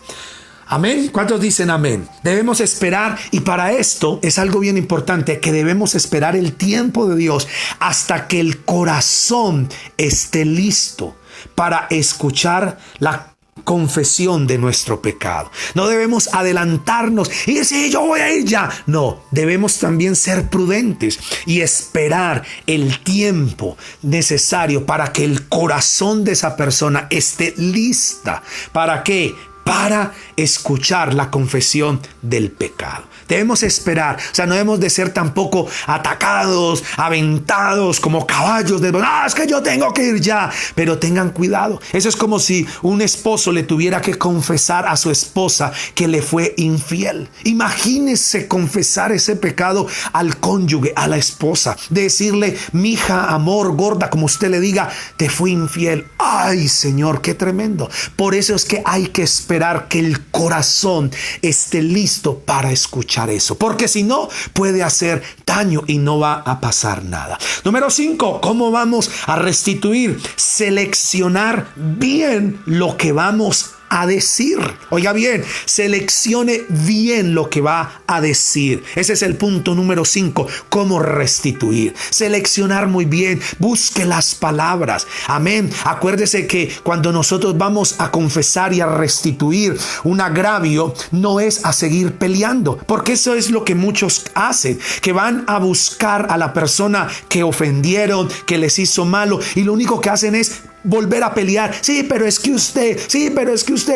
Amén. ¿Cuántos dicen amén? Debemos esperar, y para esto es algo bien importante, que debemos esperar el tiempo de Dios hasta que el corazón esté listo para escuchar la confesión de nuestro pecado. No debemos adelantarnos y decir yo voy a ir ya. No, debemos también ser prudentes y esperar el tiempo necesario para que el corazón de esa persona esté lista. ¿Para qué? Para escuchar la confesión del pecado. Debemos esperar. O sea, no debemos de ser tampoco atacados, aventados como caballos. Es que yo tengo que ir ya. Pero tengan cuidado. Eso es como si un esposo le tuviera que confesar a su esposa que le fue infiel. Imagínese confesar ese pecado al cónyuge, a la esposa. Decirle, mija, amor, gorda, como usted le diga, te fui infiel. Ay, Señor, qué tremendo. Por eso es que hay que esperar que el corazón esté listo para escuchar eso, porque si no puede hacer daño y no va a pasar nada. Número 5, ¿cómo vamos a restituir? Seleccionar bien lo que vamos a decir. Oiga bien, seleccione bien lo que va a decir. Ese es el punto número 5, cómo restituir. Seleccionar muy bien, busque las palabras. Amén. Acuérdese que cuando nosotros vamos a confesar y a restituir un agravio, no es a seguir peleando, porque eso es lo que muchos hacen, que van a buscar a la persona que ofendieron, que les hizo malo, y lo único que hacen es volver a pelear. Sí, pero es que usted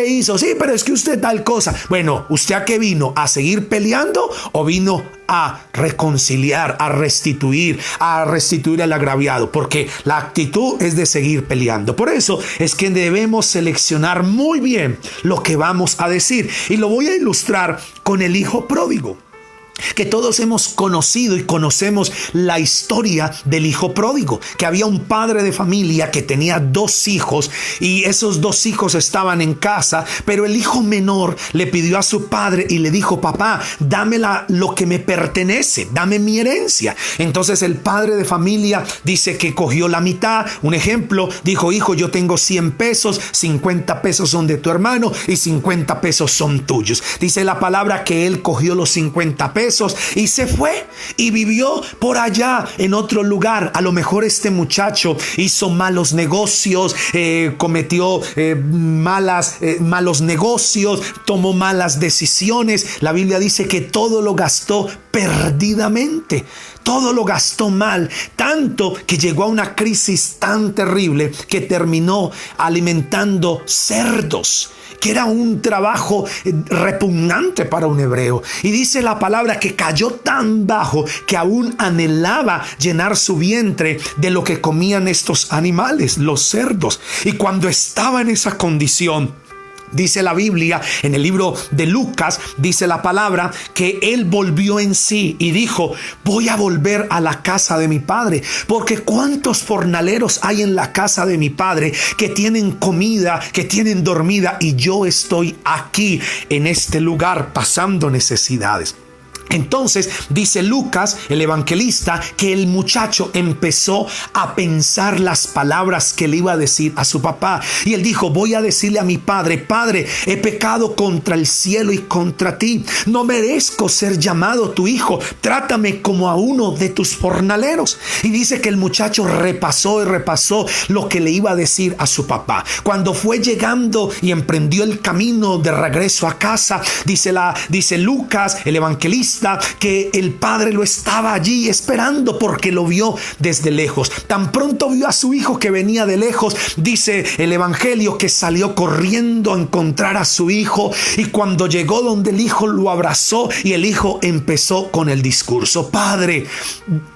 hizo, sí, pero es que usted tal cosa. Bueno, ¿usted a qué vino? ¿A seguir peleando o vino a reconciliar, a restituir al agraviado? Porque la actitud es de seguir peleando. Por eso es que debemos seleccionar muy bien lo que vamos a decir. Y lo voy a ilustrar con el hijo pródigo, que todos hemos conocido y conocemos la historia del hijo pródigo, que había un padre de familia que tenía 2 hijos y esos 2 hijos estaban en casa, pero el hijo menor le pidió a su padre y le dijo, papá, dame lo que me pertenece, dame mi herencia. Entonces el padre de familia dice que cogió la mitad. Un ejemplo, dijo, hijo, yo tengo 100 pesos, 50 pesos son de tu hermano y 50 pesos son tuyos. Dice la palabra que él cogió los 50 pesos y se fue y vivió por allá en otro lugar. A lo mejor este muchacho hizo malos negocios, cometió malos negocios, tomó malas decisiones. La Biblia dice que todo lo gastó perdidamente. Todo lo gastó mal, tanto que llegó a una crisis tan terrible que terminó alimentando cerdos, que era un trabajo repugnante para un hebreo. Y dice la palabra que cayó tan bajo que aún anhelaba llenar su vientre de lo que comían estos animales, los cerdos. Y cuando estaba en esa condición, dice la Biblia, en el libro de Lucas, dice la palabra que él volvió en sí y dijo, voy a volver a la casa de mi padre, porque cuántos jornaleros hay en la casa de mi padre que tienen comida, que tienen dormida, y yo estoy aquí en este lugar pasando necesidades. Entonces dice Lucas, el evangelista, que el muchacho empezó a pensar las palabras que le iba a decir a su papá. Y él dijo, voy a decirle a mi padre, Padre, he pecado contra el cielo y contra ti. No merezco ser llamado tu hijo. Trátame como a uno de tus jornaleros. Y dice que el muchacho repasó y repasó lo que le iba a decir a su papá. Cuando fue llegando y emprendió el camino de regreso a casa, dice Lucas, el evangelista, que el padre lo estaba allí esperando porque lo vio desde lejos. Tan pronto vio a su hijo que venía de lejos, dice el evangelio que salió corriendo a encontrar a su hijo, y cuando llegó donde el hijo lo abrazó y el hijo empezó con el discurso. Padre,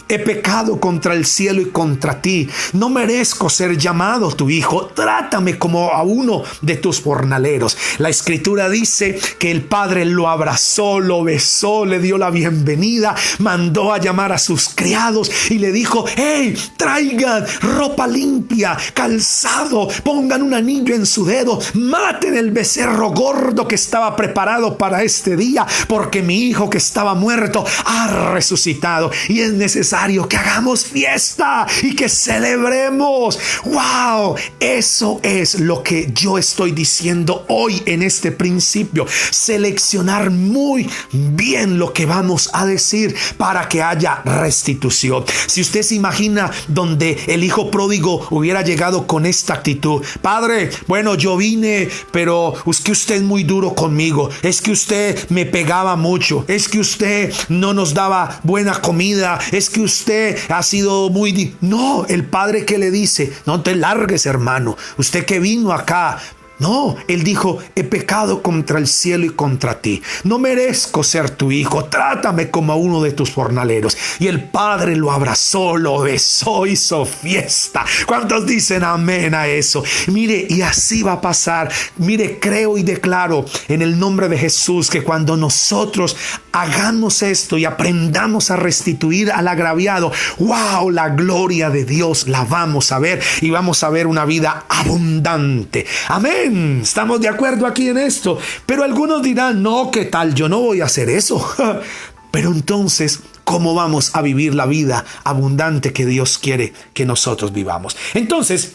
he pecado contra el cielo y contra ti. No merezco ser llamado tu hijo. Trátame como a uno de tus jornaleros. La escritura dice que el padre lo abrazó, lo besó, le dio la bienvenida, mandó a llamar a sus criados y le dijo, hey, traigan ropa limpia, calzado, pongan un anillo en su dedo, maten el becerro gordo que estaba preparado para este día, porque mi hijo que estaba muerto ha resucitado y es necesario que hagamos fiesta y que celebremos. ¡Wow! Eso es lo que yo estoy diciendo hoy en este principio. Seleccionar muy bien lo que vamos a decir para que haya restitución. Si usted se imagina donde el hijo pródigo hubiera llegado con esta actitud: Padre, bueno, yo vine, pero es que usted es muy duro conmigo, es que usted me pegaba mucho, es que usted no nos daba buena comida, es que usted ha sido muy... No, el padre que le dice: no te largues, hermano, usted que vino acá, No, él dijo, he pecado contra el cielo y contra ti. No merezco ser tu hijo. Trátame como a uno de tus jornaleros. Y el padre lo abrazó, lo besó, hizo fiesta. ¿Cuántos dicen amén a eso? Mire, y así va a pasar. Mire, creo y declaro en el nombre de Jesús que cuando nosotros hagamos esto y aprendamos a restituir al agraviado, wow, la gloria de Dios la vamos a ver y vamos a ver una vida abundante. Amén. Estamos de acuerdo aquí en esto. Pero algunos dirán, no, ¿qué tal? Yo no voy a hacer eso. Pero entonces, ¿cómo vamos a vivir la vida abundante que Dios quiere que nosotros vivamos? Entonces,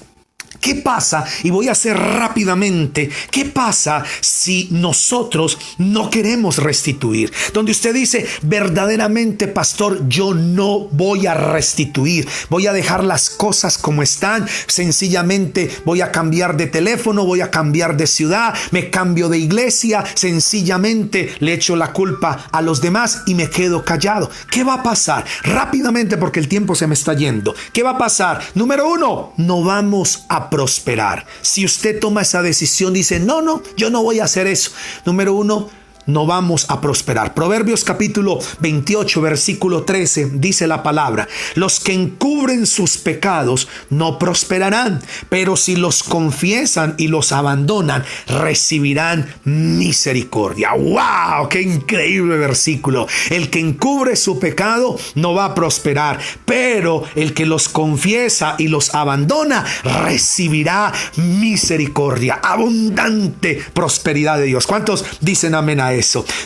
¿qué pasa? Y voy a hacer rápidamente. ¿Qué pasa si nosotros no queremos restituir? Donde usted dice, verdaderamente, pastor, yo no voy a restituir. Voy a dejar las cosas como están. Sencillamente voy a cambiar de teléfono, voy a cambiar de ciudad, me cambio de iglesia. Sencillamente le echo la culpa a los demás y me quedo callado. ¿Qué va a pasar? Rápidamente, porque el tiempo se me está yendo. ¿Qué va a pasar? Número 1, no vamos a prosperar. Si usted toma esa decisión, dice, no, yo no voy a hacer eso. Número 1, no vamos a prosperar. Proverbios capítulo 28, versículo 13, dice la palabra, los que encubren sus pecados no prosperarán, pero si los confiesan y los abandonan, recibirán misericordia. ¡Wow! ¡Qué increíble versículo! El que encubre su pecado no va a prosperar, pero el que los confiesa y los abandona, recibirá misericordia. Abundante prosperidad de Dios. ¿Cuántos dicen amén a eso?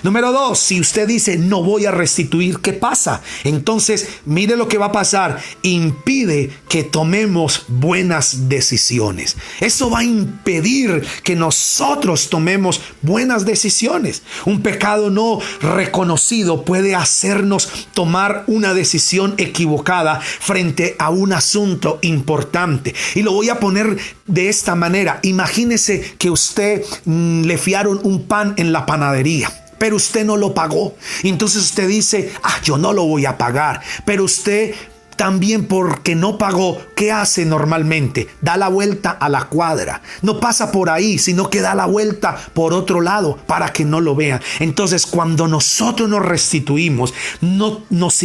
Número 2, si usted dice no voy a restituir, ¿qué pasa? Entonces, mire lo que va a pasar. Impide que tomemos buenas decisiones. Eso va a impedir que nosotros tomemos buenas decisiones. Un pecado no reconocido puede hacernos tomar una decisión equivocada frente a un asunto importante. Y lo voy a poner de esta manera. Imagínese que usted le fiaron un pan en la panadería, pero usted no lo pagó. Entonces usted dice, yo no lo voy a pagar. Pero usted también, porque no pagó, ¿qué hace normalmente? Da la vuelta a la cuadra. No pasa por ahí, sino que da la vuelta por otro lado para que no lo vean. Entonces, cuando nosotros nos restituimos, nos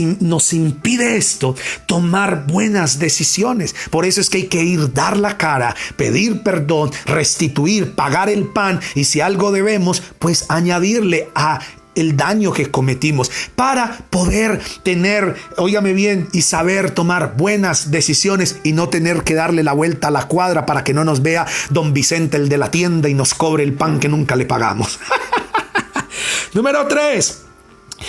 impide esto tomar buenas decisiones. Por eso es que hay que ir, dar la cara, pedir perdón, restituir, pagar el pan, y si algo debemos, pues añadirle a el daño que cometimos para poder tener, óigame bien, y saber tomar buenas decisiones y no tener que darle la vuelta a la cuadra para que no nos vea don Vicente, el de la tienda, y nos cobre el pan que nunca le pagamos. Número 3.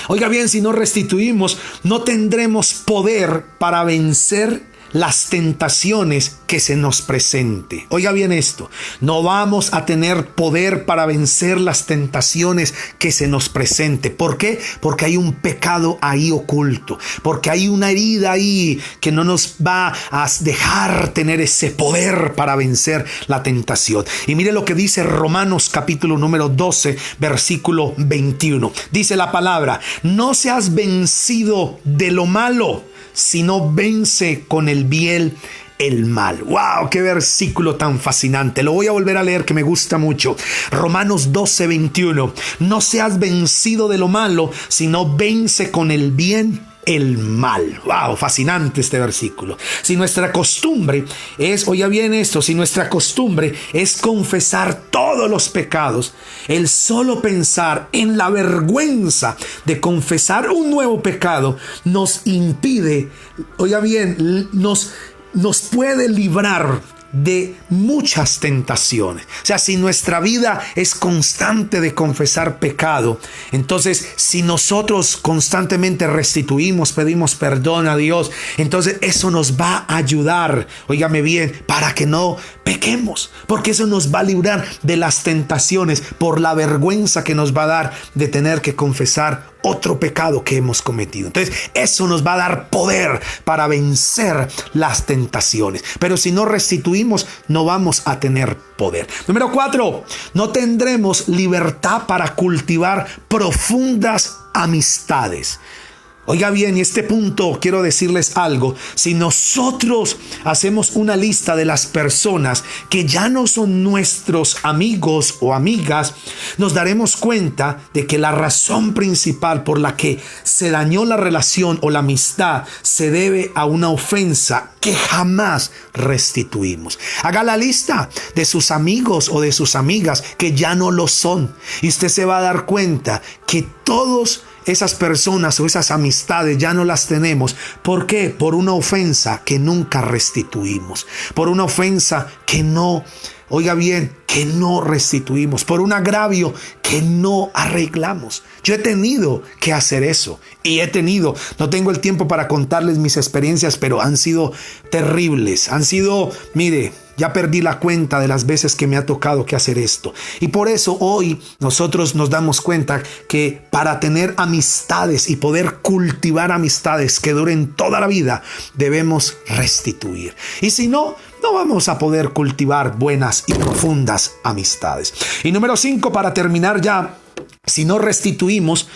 Oiga bien, si no restituimos, no tendremos poder para vencer las tentaciones que se nos presente. Oiga bien esto, no vamos a tener poder para vencer las tentaciones que se nos presente. ¿Por qué? Porque hay un pecado ahí oculto, porque hay una herida ahí que no nos va a dejar tener ese poder para vencer la tentación. Y mire lo que dice Romanos capítulo número 12, versículo 21. Dice la palabra, no seas vencido de lo malo, sino vence con el bien el mal. ¡Wow! ¡Qué versículo tan fascinante! Lo voy a volver a leer, que me gusta mucho. Romanos 12, 21. No seas vencido de lo malo, sino vence con el bien el mal. ¡Wow! Fascinante este versículo. Si nuestra costumbre es, oiga bien esto, si nuestra costumbre es confesar todos los pecados, el solo pensar en la vergüenza de confesar un nuevo pecado nos impide, oiga bien, nos puede librar de muchas tentaciones. O sea, si nuestra vida es constante de confesar pecado, entonces si nosotros constantemente restituimos, pedimos perdón a Dios, entonces eso nos va a ayudar, óigame bien, para que no pequemos, porque eso nos va a librar de las tentaciones por la vergüenza que nos va a dar de tener que confesar otro pecado que hemos cometido. Entonces eso nos va a dar poder para vencer las tentaciones. Pero si no restituimos, no vamos a tener poder. Número 4, no tendremos libertad para cultivar profundas amistades. Oiga bien, y este punto quiero decirles algo. Si nosotros hacemos una lista de las personas que ya no son nuestros amigos o amigas, nos daremos cuenta de que la razón principal por la que se dañó la relación o la amistad se debe a una ofensa que jamás restituimos. Haga la lista de sus amigos o de sus amigas que ya no lo son, y usted se va a dar cuenta que todos esas personas o esas amistades ya no las tenemos. ¿Por qué? Por una ofensa que nunca restituimos. Por una ofensa que no, oiga bien, que no restituimos. Por un agravio que no arreglamos. Yo he tenido que hacer eso. Y no tengo el tiempo para contarles mis experiencias, pero han sido terribles. Mire, ya perdí la cuenta de las veces que me ha tocado que hacer esto. Y por eso hoy nosotros nos damos cuenta que para tener amistades y poder cultivar amistades que duren toda la vida, debemos restituir. Y si no, no vamos a poder cultivar buenas y profundas amistades. Y número 5, para terminar ya, si no restituimos,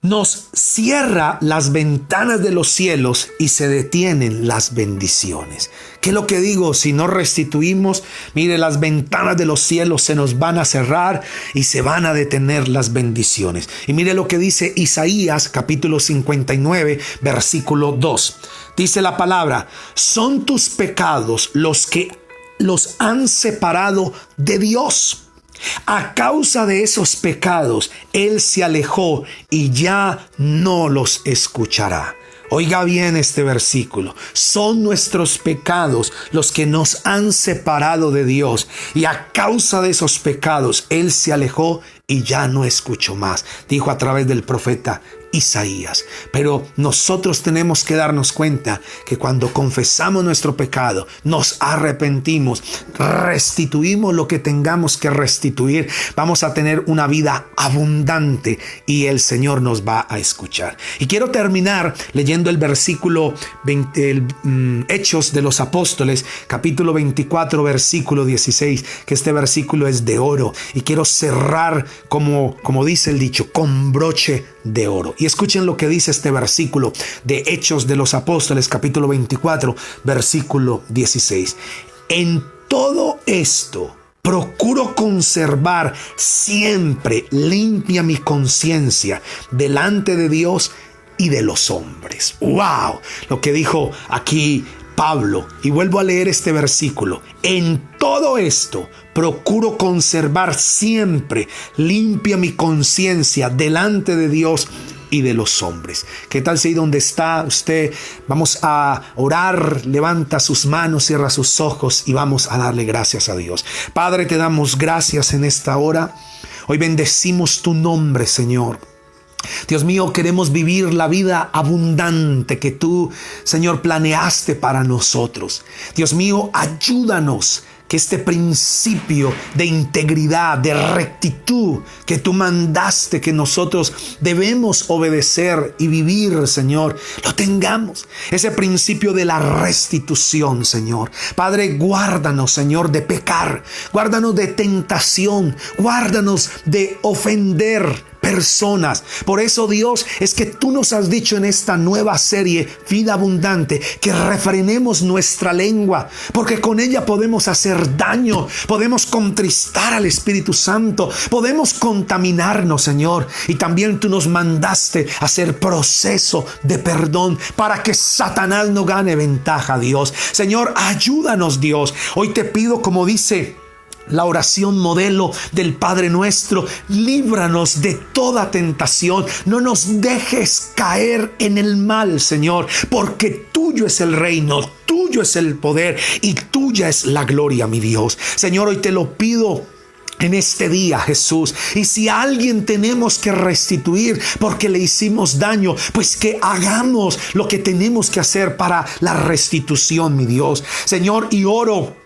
nos cierra las ventanas de los cielos y se detienen las bendiciones. ¿Qué es lo que digo? Si no restituimos, mire, las ventanas de los cielos se nos van a cerrar y se van a detener las bendiciones. Y mire lo que dice Isaías capítulo 59, versículo 2. Dice la palabra: son tus pecados los que los han separado de Dios. A causa de esos pecados, Él se alejó y ya no los escuchará. Oiga bien este versículo. Son nuestros pecados los que nos han separado de Dios. Y a causa de esos pecados, Él se alejó y ya no escuchó más. Dijo a través del profeta Isaías. Pero nosotros tenemos que darnos cuenta que cuando confesamos nuestro pecado, nos arrepentimos, restituimos lo que tengamos que restituir, vamos a tener una vida abundante y el Señor nos va a escuchar. Y quiero terminar leyendo el versículo 20, Hechos de los Apóstoles, capítulo 24, versículo 16, que este versículo es de oro. Y quiero cerrar, como dice el dicho, con broche de oro. Y escuchen lo que dice este versículo de Hechos de los Apóstoles, capítulo 24, versículo 16. En todo esto procuro conservar siempre limpia mi conciencia delante de Dios y de los hombres. ¡Wow! Lo que dijo aquí Pablo. Y vuelvo a leer este versículo. En todo esto procuro conservar siempre limpia mi conciencia delante de Dios y de los hombres. ¿Qué tal si ahí donde está usted? Vamos a orar, levanta sus manos, cierra sus ojos y vamos a darle gracias a Dios. Padre, te damos gracias en esta hora. Hoy bendecimos tu nombre, Señor. Dios mío, queremos vivir la vida abundante que tú, Señor, planeaste para nosotros. Dios mío, ayúdanos que este principio de integridad, de rectitud que tú mandaste que nosotros debemos obedecer y vivir, Señor, lo tengamos. Ese principio de la restitución, Señor. Padre, guárdanos, Señor, de pecar. Guárdanos de tentación. Guárdanos de ofender personas. Por eso, Dios, es que tú nos has dicho en esta nueva serie Vida Abundante que refrenemos nuestra lengua, porque con ella podemos hacer daño, podemos contristar al Espíritu Santo, podemos contaminarnos, Señor. Y también tú nos mandaste hacer proceso de perdón para que Satanás no gane ventaja, Dios. Señor, ayúdanos, Dios. Hoy te pido, como dice la oración modelo del Padre Nuestro, líbranos de toda tentación. No nos dejes caer en el mal, Señor, porque tuyo es el reino, tuyo es el poder y tuya es la gloria, mi Dios. Señor, hoy te lo pido en este día, Jesús. Y si a alguien tenemos que restituir porque le hicimos daño, pues que hagamos lo que tenemos que hacer para la restitución, mi Dios. Señor, y oro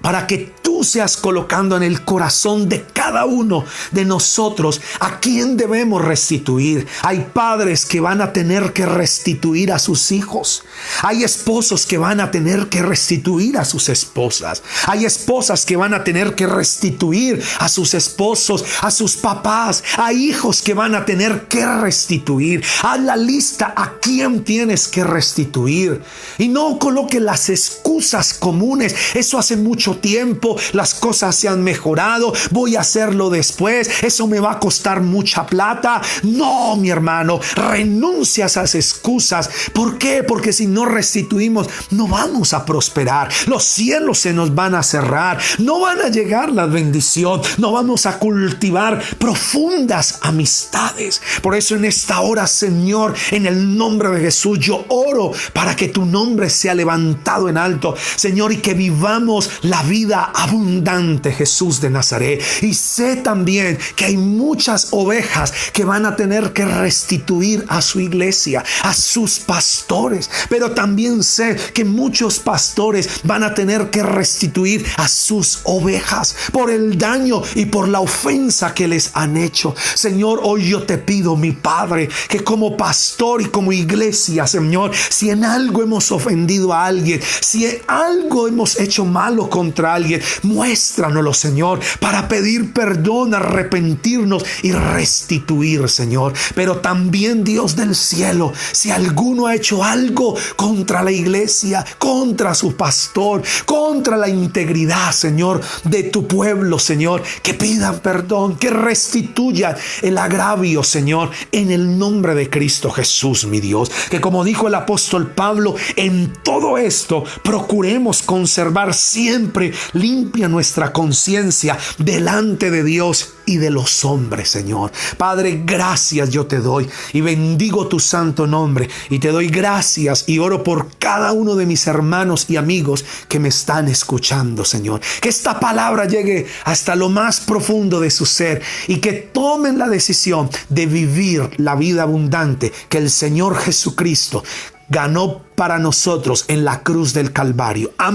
para que tú seas colocando en el corazón de cada uno de nosotros a quién debemos restituir. Hay padres que van a tener que restituir a sus hijos. Hay esposos que van a tener que restituir a sus esposas. Hay esposas que van a tener que restituir a sus esposos, a sus papás. Hay hijos que van a tener que restituir. Haz la lista a quién tienes que restituir. Y no coloque las excusas comunes. Eso hace mucho tiempo, las cosas se han mejorado, voy a hacerlo después, eso me va a costar mucha plata. No, mi hermano, renuncia a esas excusas. ¿Por qué? Porque si no restituimos, no vamos a prosperar. Los cielos se nos van a cerrar, no van a llegar la bendición, no vamos a cultivar profundas amistades. Por eso en esta hora, Señor, en el nombre de Jesús, yo oro para que tu nombre sea levantado en alto, Señor, y que vivamos la vida abundante, Jesús de Nazaret. Y sé también que hay muchas ovejas que van a tener que restituir a su iglesia, a sus pastores, pero también sé que muchos pastores van a tener que restituir a sus ovejas por el daño y por la ofensa que les han hecho. Señor, hoy yo te pido, mi Padre, que como pastor y como iglesia, Señor, si en algo hemos ofendido a alguien, si en algo hemos hecho malo contra alguien, muéstranoslo, Señor, para pedir perdón, arrepentirnos y restituir, Señor. Pero también, Dios del cielo, si alguno ha hecho algo contra la iglesia, contra su pastor, contra la integridad, Señor, de tu pueblo, Señor, que pidan perdón, que restituyan el agravio, Señor, en el nombre de Cristo Jesús, mi Dios. Que como dijo el apóstol Pablo, en todo esto procuremos conservar siempre limpia nuestra conciencia delante de Dios y de los hombres, Señor. Padre, gracias yo te doy y bendigo tu santo nombre, y te doy gracias y oro por cada uno de mis hermanos y amigos que me están escuchando, Señor. Que esta palabra llegue hasta lo más profundo de su ser y que tomen la decisión de vivir la vida abundante que el Señor Jesucristo ganó para nosotros en la cruz del Calvario, al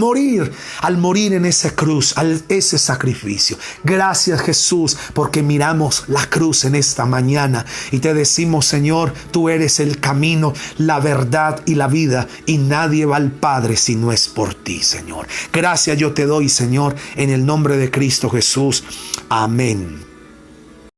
morir en esa cruz, ese sacrificio. Gracias, Jesús, porque miramos la cruz en esta mañana y te decimos, Señor, tú eres el camino, la verdad y la vida, y nadie va al Padre si no es por ti, Señor. Gracias yo te doy, Señor, en el nombre de Cristo Jesús. Amén.